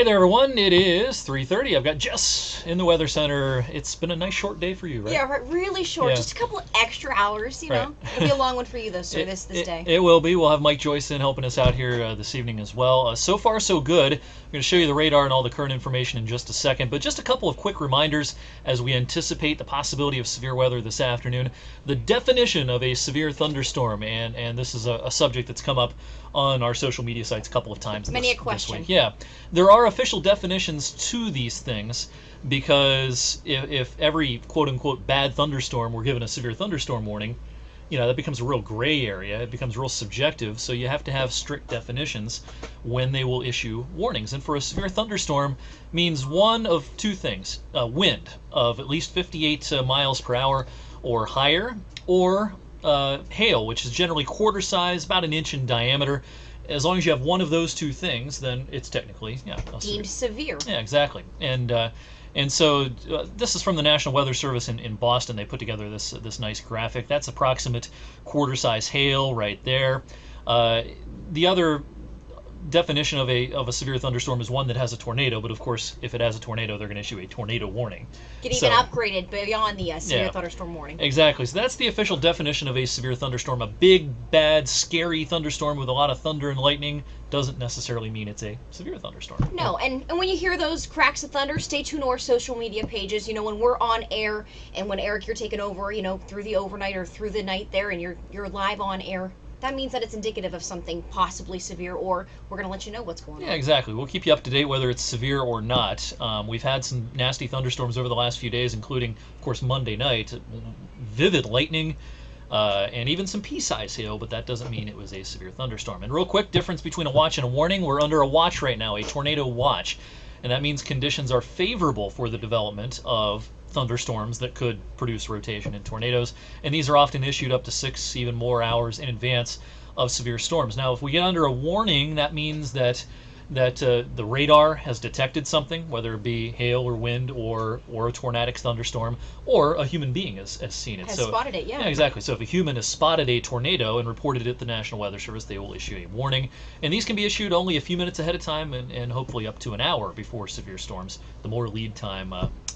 Hey there, everyone. It is 3:30. I've got Jess in the Weather Center. It's been a nice short day for you, right? Yeah, right. Really short. Yeah. Just a couple of extra hours, Right. It'll be a long one for you, though, sir, this day. It will be. We'll have Mike Joyce in helping us out here this evening as well. So far, so good. I'm going to show you the radar and all the current information in just a second, but just a couple of quick reminders as we anticipate the possibility of severe weather this afternoon. The definition of a severe thunderstorm, and this is a subject that's come up on our social media sites a couple of times Many a this question. week. Yeah, there are official definitions to these things because if every quote-unquote bad thunderstorm were given a severe thunderstorm warning, that becomes a real gray area. It becomes real subjective, so you have to have strict definitions when they will issue warnings. And for a severe thunderstorm means one of two things: wind of at least 58 miles per hour or higher, or hail, which is generally quarter size, about an inch in diameter. As long as you have one of those two things, then it's technically deemed severe. Yeah, exactly. And so this is from the National Weather Service in Boston. They put together this nice graphic. That's approximate quarter size hail right there. The other definition of a severe thunderstorm is one that has a tornado, but of course, if it has a tornado, they're going to issue a tornado warning. Get even upgraded beyond the severe thunderstorm warning. Exactly. So that's the official definition of a severe thunderstorm. A big, bad, scary thunderstorm with a lot of thunder and lightning doesn't necessarily mean it's a severe thunderstorm. No, and when you hear those cracks of thunder, stay tuned to our social media pages. When we're on air, and when Eric, you're taking over, through the overnight or through the night there, and you're live on air, that means that it's indicative of something possibly severe, or we're going to let you know what's going on. Yeah, exactly. We'll keep you up to date whether it's severe or not. We've had some nasty thunderstorms over the last few days, including, of course, Monday night. Vivid lightning, and even some pea-size hail, but that doesn't mean it was a severe thunderstorm. And real quick, difference between a watch and a warning. We're under a watch right now, a tornado watch. And that means conditions are favorable for the development of thunderstorms that could produce rotation in tornadoes, and these are often issued up to 6 even more hours in advance of severe storms. Now, if we get under a warning, that means that the radar has detected something, whether it be hail or wind or a tornadic thunderstorm, or a human being has seen it. Has spotted it, yeah. Yeah, exactly. So if a human has spotted a tornado and reported it to the National Weather Service, they will issue a warning. And these can be issued only a few minutes ahead of time and hopefully up to an hour before severe storms. The more lead time,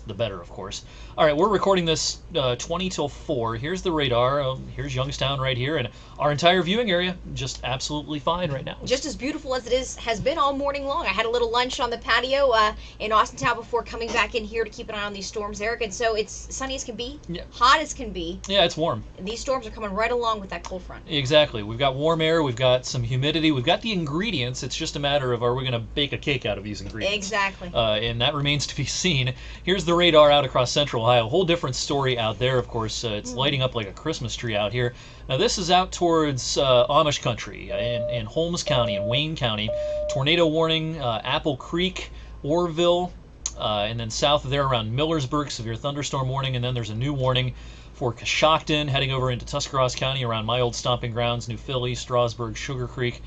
the better, of course. All right, we're recording this 20 till 4. Here's the radar. Here's Youngstown right here, and our entire viewing area just absolutely fine right now. Just as beautiful as it has been all morning long. I had a little lunch on the patio in Austintown before coming back in here to keep an eye on these storms, Eric. And so it's sunny as can be, hot as can be. Yeah, it's warm. And these storms are coming right along with that cold front. Exactly. We've got warm air. We've got some humidity. We've got the ingredients. It's just a matter of, are we going to bake a cake out of these ingredients? Exactly. And that remains to be seen. Here's the radar out across central Ohio. A whole different story out there, of course. It's lighting up like a Christmas tree out here. Now, this is out towards Amish country in Holmes County and Wayne County. Tornado warning, Apple Creek, Orville, and then south of there around Millersburg, severe thunderstorm warning. And then there's a new warning for Coshocton, heading over into Tuscarawas County around my old stomping grounds, New Philly, Strasburg, Sugar Creek.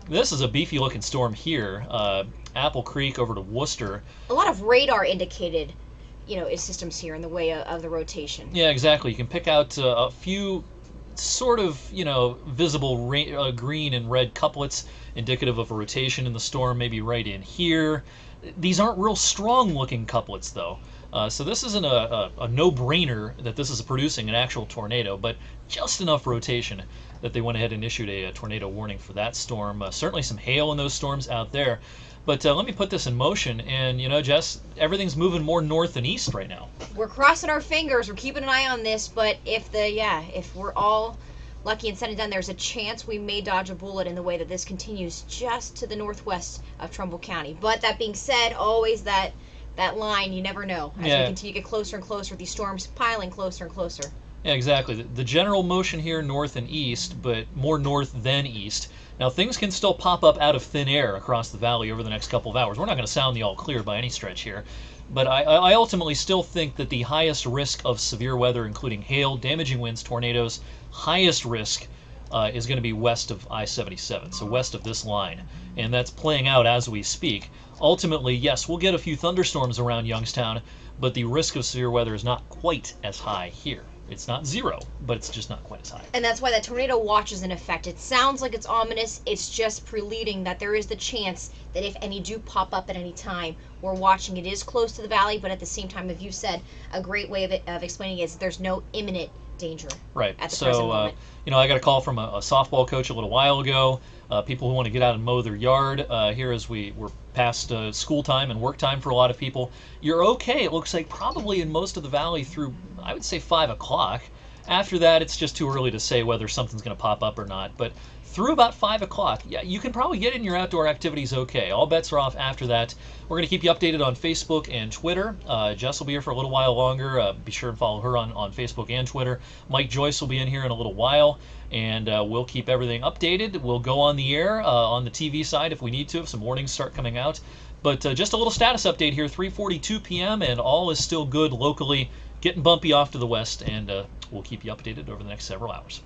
This is a beefy looking storm here. Apple Creek over to Worcester. A lot of radar indicated systems here in the way of the rotation. Yeah, exactly. You can pick out a few sort of, visible green and red couplets indicative of a rotation in the storm, maybe right in here. These aren't real strong looking couplets, though. So this isn't a no-brainer that this is producing an actual tornado, but just enough rotation that they went ahead and issued a tornado warning for that storm. Certainly some hail in those storms out there. But let me put this in motion, and Jess, everything's moving more north than east right now. We're crossing our fingers. We're keeping an eye on this, but if we're all lucky and said and done, there's a chance we may dodge a bullet in the way that this continues just to the northwest of Trumbull County. But that being said, always that line, you never know. As we continue to get closer and closer, these storms piling closer and closer. Yeah, exactly. The general motion here, north and east, but more north than east. Now, things can still pop up out of thin air across the valley over the next couple of hours. We're not going to sound the all clear by any stretch here, but I ultimately still think that the highest risk of severe weather, including hail, damaging winds, tornadoes, highest risk is going to be west of I-77, so west of this line, and that's playing out as we speak. Ultimately, yes, we'll get a few thunderstorms around Youngstown, but the risk of severe weather is not quite as high here. It's not zero, but it's just not quite as high. And that's why that tornado watch is in effect. It sounds like it's ominous. It's just preleading that there is the chance that if any do pop up at any time, we're watching. It is close to the valley, but at the same time, as you said, a great way of explaining it is there's no imminent danger. Right. At the present moment. I got a call from a softball coach a little while ago. People who want to get out and mow their yard here as we're past school time and work time for a lot of people. You're okay. It looks like probably in most of the valley through, I would say, 5 o'clock. After that, it's just too early to say whether something's going to pop up or not. But through about 5 o'clock, yeah, you can probably get in your outdoor activities okay. All bets are off after that. We're going to keep you updated on Facebook and Twitter. Jess will be here for a little while longer. Be sure and follow her on Facebook and Twitter. Mike Joyce will be in here in a little while, and we'll keep everything updated. We'll go on the air on the TV side if we need to, if some warnings start coming out. But just a little status update here, 3:42 p.m., and all is still good locally. Getting bumpy off to the west, and we'll keep you updated over the next several hours.